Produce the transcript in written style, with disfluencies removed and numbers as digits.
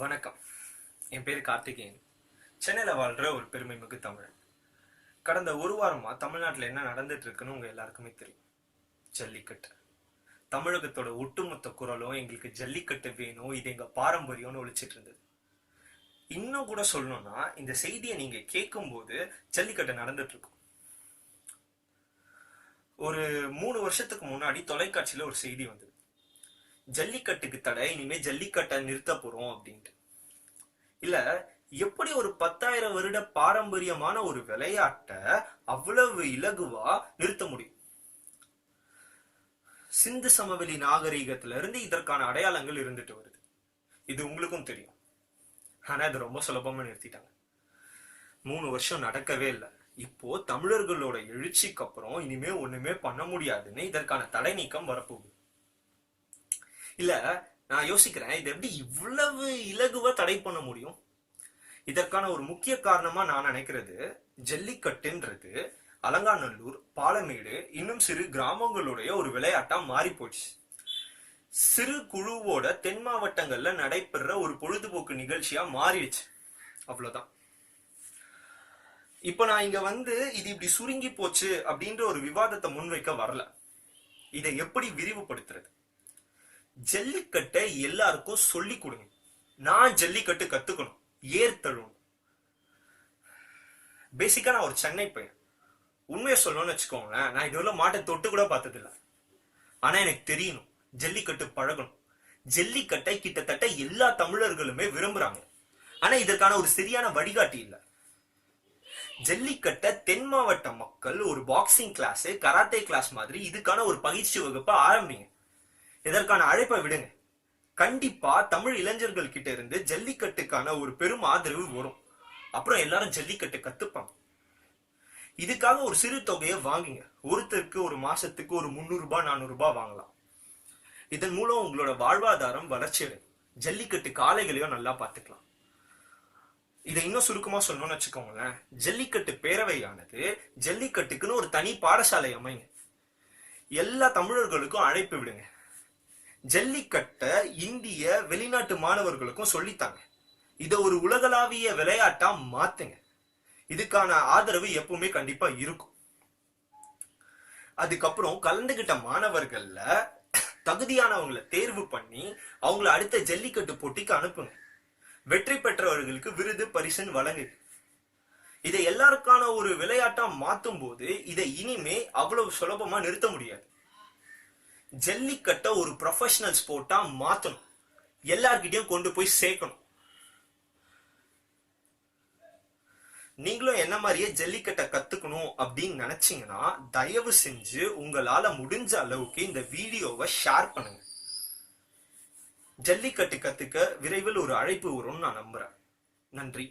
வணக்கம். என் பேர் கார்த்திகேயன். சென்னையில் வாழ்கிற ஒரு பெருமை மிகு தமிழன். கடந்த ஒரு வாரமாக தமிழ்நாட்டில் என்ன நடந்துட்டு இருக்குன்னு உங்கள் எல்லாருக்குமே தெரியும். ஜல்லிக்கட்டு. தமிழகத்தோட ஒட்டுமொத்த குரலும் எங்களுக்கு ஜல்லிக்கட்டு வேணும், இது எங்கள் பாரம்பரியம்னு ஒழிச்சிட்டு இருந்தது. இன்னும் கூட சொல்லணும்னா, இந்த செய்தியை நீங்கள் கேட்கும்போது ஜல்லிக்கட்டு நடந்துட்டு இருக்கும். ஒரு 3 வருஷத்துக்கு முன்னாடி தொலைக்காட்சியில் ஒரு செய்தி வந்தது. ஜல்லிக்கட்டுக்கு தடை, இனிமே ஜல்லிக்கட்டை நிறுத்த போறோம் அப்படின்ட்டு. இல்ல, எப்படி ஒரு 10,000 வருட பாரம்பரியமான ஒரு விளையாட்டை அவ்வளவு இலகுவா நிறுத்த முடியும்? சிந்து சமவெளி நாகரீகத்துல இருந்து இதற்கான அடையாளங்கள் இருந்துட்டு வருது. இது உங்களுக்கும் தெரியும். ஆனா இது ரொம்ப சுலபமா நிறுத்திட்டாங்க. 3 வருஷம் நடக்கவே இல்லை. இப்போ தமிழர்களோட எழுச்சிக்கு அப்புறம் இனிமே ஒண்ணுமே பண்ண முடியாதுன்னு இதற்கான தடை நீக்கம் வரப்போகுது. இல்ல, நான் யோசிக்கிறேன், இது எப்படி இவ்வளவு இலகுவா தடை பண்ண முடியும்? இதற்கான ஒரு முக்கிய காரணமா நான் நினைக்கிறது, ஜல்லிக்கட்டுன்றது அலங்காநல்லூர், பாலமேடு, இன்னும் சிறு கிராமங்களுடைய ஒரு விளையாட்டா மாறி போச்சு. சிறு குழுவோட தென் மாவட்டங்கள்ல நடைபெற ஒரு பொழுதுபோக்கு நிகழ்ச்சியா மாறிடுச்சு. அவ்வளவுதான். இப்ப நான் இங்க இது இப்படி சுருங்கி போச்சு அப்படின்ற ஒரு விவாதத்தை முன்வைக்க வரல. இதை எப்படி விரிவுபடுத்துறது? ஜல்லிக்கட்டை எல்லாருக்கும் சொல்லி கொடுங்க. நான் ஜல்லிக்கட்டு கத்துக்கணும், ஏர் தழுவணும். பேசிக்கா நான் ஒரு சென்னை பையன். உண்மையை சொல்லணும்னு வச்சுக்கோங்களேன், நான் இதுவரை மாட்டை தொட்டு கூட பார்த்தது இல்லை. ஆனா எனக்கு தெரியணும், ஜல்லிக்கட்டு பழகணும். ஜல்லிக்கட்டை கிட்டத்தட்ட எல்லா தமிழர்களுமே விரும்புறாங்க. ஆனா இதற்கான ஒரு சரியான வழிகாட்டி இல்லை. ஜல்லிக்கட்டை தென் மாவட்ட மக்கள் ஒரு பாக்ஸிங் கிளாஸ், கராத்தே கிளாஸ் மாதிரி இதுக்கான ஒரு பயிற்சி வகுப்பை ஆரம்பிங்க. இதற்கான அழைப்பை விடுங்க. கண்டிப்பா தமிழ் இளைஞர்கள் கிட்ட இருந்து ஜல்லிக்கட்டுக்கான ஒரு பெரும் ஆதரவு வரும். அப்புறம் எல்லாரும் ஜல்லிக்கட்டு கத்துப்பாங்க. இதுக்காக ஒரு சிறு தொகையை வாங்குங்க. ஒருத்தருக்கு ஒரு மாசத்துக்கு ஒரு 300 ரூபாய் 400 ரூபாய் வாங்கலாம். இதன் மூலம் உங்களோட வாழ்வாதாரம் வளர்ச்சி அடையும். ஜல்லிக்கட்டு காளைகளையும் நல்லா பார்த்துக்கலாம். இதை இன்னும் சுருக்கமா சொல்லணும்னு வச்சுக்கோங்களேன், ஜல்லிக்கட்டு பேரவையானது ஜல்லிக்கட்டுக்குன்னு ஒரு தனி பாடசாலை அமைங்க. எல்லா தமிழர்களுக்கும் அழைப்பு விடுங்க. ஜல்லிக்கட்டை இந்திய வெளிநாட்டு மாணவர்களுக்கும் சொல்லித்தாங்க. இதை ஒரு உலகளாவிய விளையாட்டா மாத்துங்க. இதுக்கான ஆதரவு எப்பவுமே கண்டிப்பா இருக்கும். அதுக்கப்புறம் கலந்துகிட்ட மாணவர்கள்ல தகுதியானவங்களை தேர்வு பண்ணி அவங்களை அடுத்த ஜல்லிக்கட்டு போட்டிக்கு அனுப்புங்க. வெற்றி பெற்றவர்களுக்கு விருது பரிசு வழங்குங்க. இதை எல்லாருக்கான ஒரு விளையாட்டா மாத்தும் போது இதை இனிமே அவ்வளவு சுலபமா நிறுத்த முடியாது. ஜல்லிக்கட்டை ஒரு ப்ரொஃபஷனல் ஸ்போர்ட்டா மாத்தணும். எல்லார்கிட்டையும் கொண்டு போய் சேர்க்கணும். நீங்களும் என்ன மாதிரியே ஜல்லிக்கட்டை கத்துக்கணும் அப்படின்னு நினைச்சீங்கன்னா தயவு செஞ்சு உங்களால முடிஞ்ச அளவுக்கு இந்த வீடியோவை ஷேர் பண்ணுங்க. ஜல்லிக்கட்டு கத்துக்க விரைவில் ஒரு அழைப்பு வரும்னு நான் நம்புறேன். நன்றி.